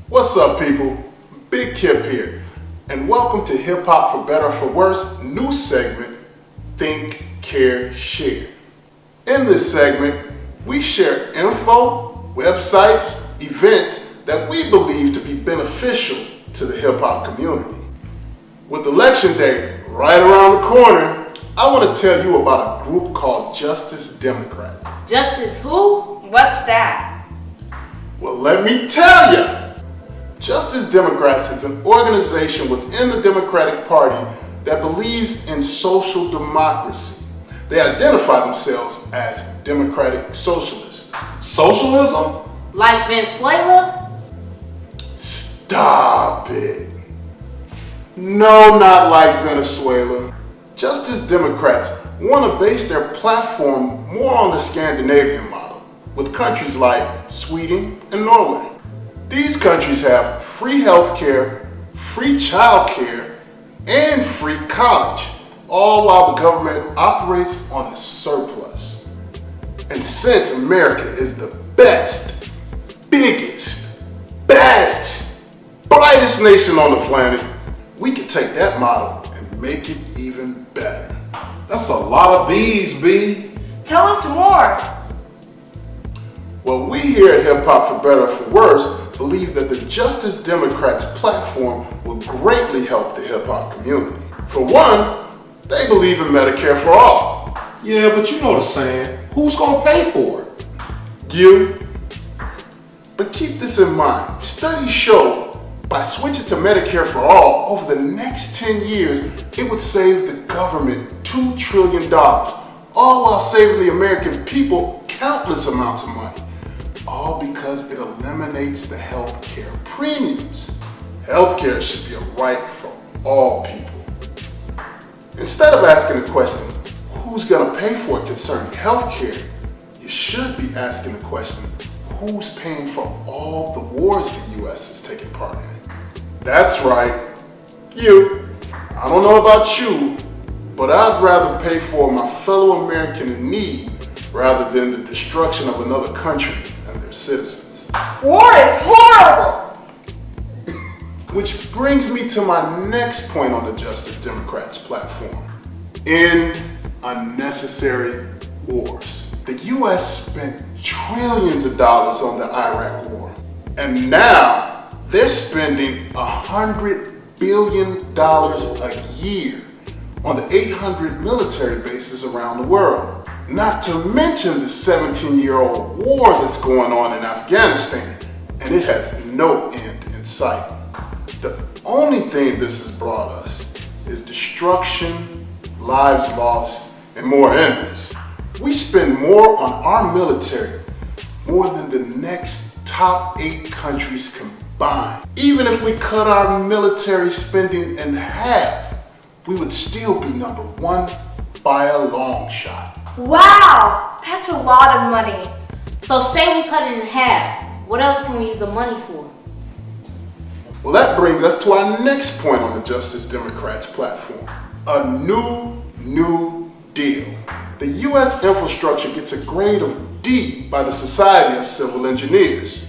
What's up, people? Big Kip here, and welcome to Hip Hop for Better or for Worse new segment, Think, Care, Share. In this segment, we share info, websites, events that we believe to be beneficial to the hip hop community. With Election Day right around the corner, I want to tell you about a group called Justice Democrats. Justice who? What's that? Well, let me tell you. Justice Democrats is an organization within the Democratic Party that believes in social democracy. They identify themselves as democratic socialists. Socialism? Like Venezuela? Stop it. No, not like Venezuela. Justice Democrats want to base their platform more on the Scandinavian model, with countries like Sweden and Norway. These countries have free healthcare, free childcare, and free college, all while the government operates on a surplus. And since America is the best, biggest, baddest, brightest nation on the planet, we can take that model and make it even better. That's a lot of B's, B. Tell us more. Well, we here at Hip Hop for Better or for Worse believe that the Justice Democrats platform will greatly help the hip hop community. For one, they believe in Medicare for all. Yeah, but you know the saying, who's gonna pay for it? You. But keep this in mind. Studies show by switching to Medicare for all over the next 10 years, it would save the government $2 trillion, all while saving the American people countless amounts of money. All because it eliminates the healthcare premiums. Healthcare should be a right for all people. Instead of asking the question, who's gonna pay for it concerning healthcare, you should be asking the question, who's paying for all the wars the U.S. is taking part in? That's right, you. I don't know about you, but I'd rather pay for my fellow American in need rather than the destruction of another country and their citizens. War is horrible. Which brings me to my next point on the Justice Democrats platform. End unnecessary wars. The U.S. spent trillions of dollars on the Iraq war, and now they're spending $100 billion a year on the 800 military bases around the world. Not to mention the 17-year-old war that's going on in Afghanistan, and it has no end in sight. The only thing this has brought us is destruction, lives lost, and more enemies. We spend more on our military, more than the next top 8 countries combined. Even if we cut our military spending in half, we would still be number 1 by a long shot. Wow, that's a lot of money. So say we cut it in half. What else can we use the money for? Well, that brings us to our next point on the Justice Democrats platform. A new deal. The U.S. infrastructure gets a grade of D by the Society of Civil Engineers.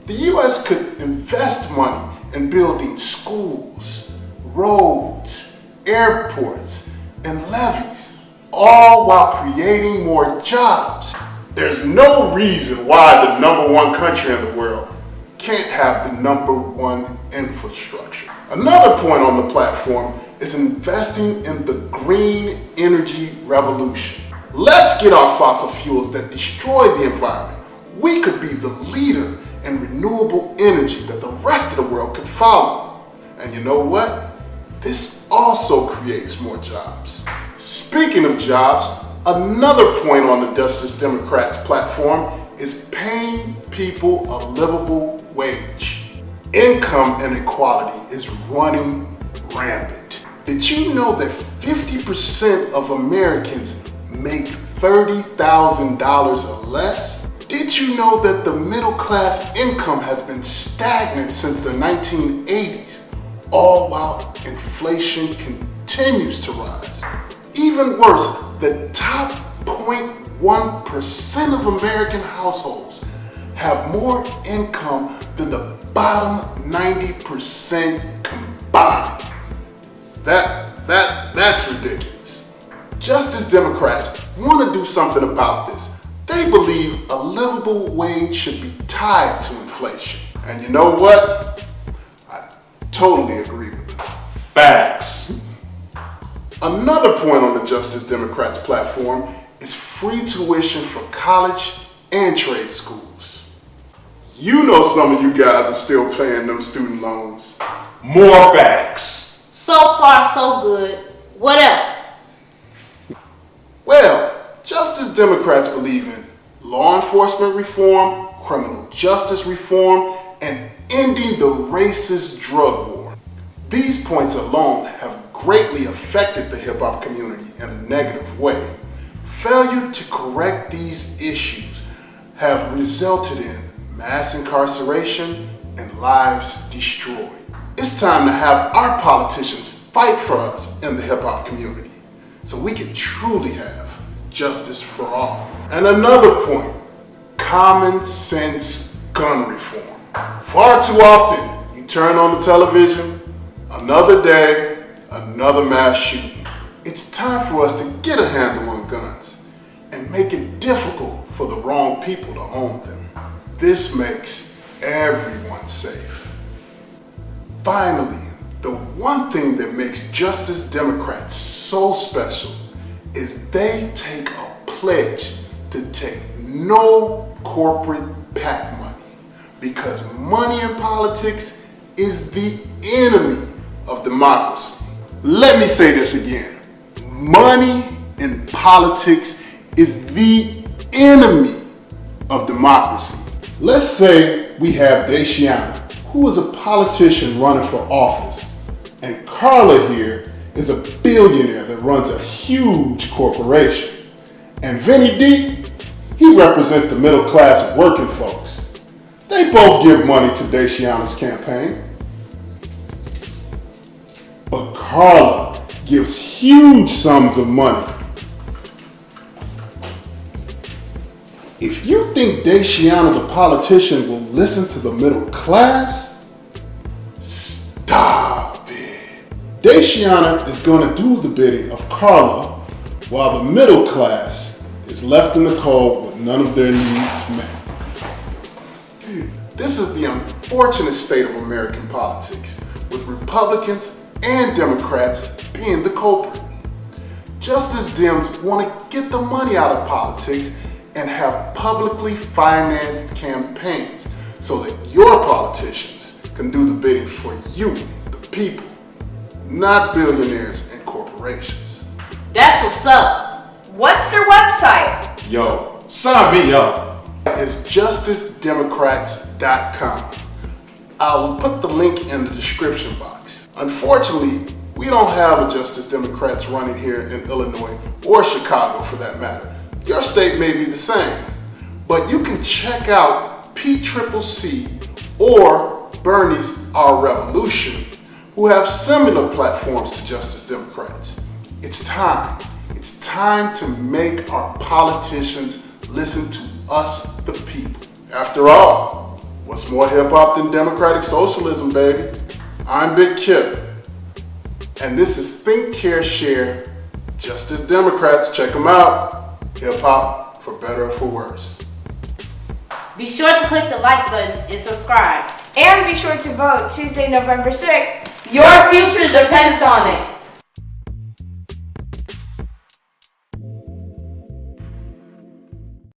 The U.S. could invest money in building schools, roads, airports, and levees, all while creating more jobs. There's no reason why the number 1 country in the world can't have the number 1 infrastructure. Another point on the platform is investing in the green energy revolution. Let's get off fossil fuels that destroy the environment. We could be the leader in renewable energy that the rest of the world could follow. And you know what? This also creates more jobs. Speaking of jobs, another point on the Justice Democrats platform is paying people a livable wage. Income inequality is running rampant. Did you know that 50% of Americans make $30,000 or less? Did you know that the middle class income has been stagnant since the 1980s, all while inflation continues to rise? Even worse, the top 0.1% of American households have more income than the bottom 90% combined. That's ridiculous. Justice Democrats want to do something about this. They believe a livable wage should be tied to inflation. And you know what? I totally agree with them. Facts. Another point on the Justice Democrats platform is free tuition for college and trade schools. You know some of you guys are still paying them student loans. More facts. So far, so good. What else? Well, Justice Democrats believe in law enforcement reform, criminal justice reform, and ending the racist drug war. These points alone have greatly affected the hip-hop community in a negative way. Failure to correct these issues have resulted in mass incarceration and lives destroyed. It's time to have our politicians fight for us in the hip-hop community so we can truly have justice for all. And another point, common sense gun reform. Far too often, you turn on the television, another day, another mass shooting. It's time for us to get a handle on guns and make it difficult for the wrong people to own them. This makes everyone safe. Finally, the one thing that makes Justice Democrats so special is they take a pledge to take no corporate PAC money, because money in politics is the enemy of democracy. Let me say this again. Money in politics is the enemy of democracy. Let's say we have Daciana, who is a politician running for office, and Carla here is a billionaire that runs a huge corporation. And Vinny D, he represents the middle class working folks. They both give money to Daciana's campaign. But Carla gives huge sums of money. If you think Daciana the politician will listen to the middle class, stop it. Daciana is going to do the bidding of Carla while the middle class is left in the cold with none of their needs met. This is the unfortunate state of American politics, with Republicans and Democrats being the culprit. Justice Dems want to get the money out of politics and have publicly financed campaigns so that your politicians can do the bidding for you, the people, not billionaires and corporations. That's what's up. What's their website? Yo, sign me up. It's justicedemocrats.com. I'll put the link in the description box. Unfortunately, we don't have a Justice Democrats running here in Illinois or Chicago for that matter. Your state may be the same, but you can check out PCCC or Bernie's Our Revolution, who have similar platforms to Justice Democrats. It's time to make our politicians listen to us, the people. After all, what's more hip-hop than democratic socialism, baby? I'm Big Kip, and this is Think, Care, Share, Justice Democrats. Check them out. Hip-hop, for better or for worse. Be sure to click the like button and subscribe. And be sure to vote Tuesday, November 6th. Your future depends on it.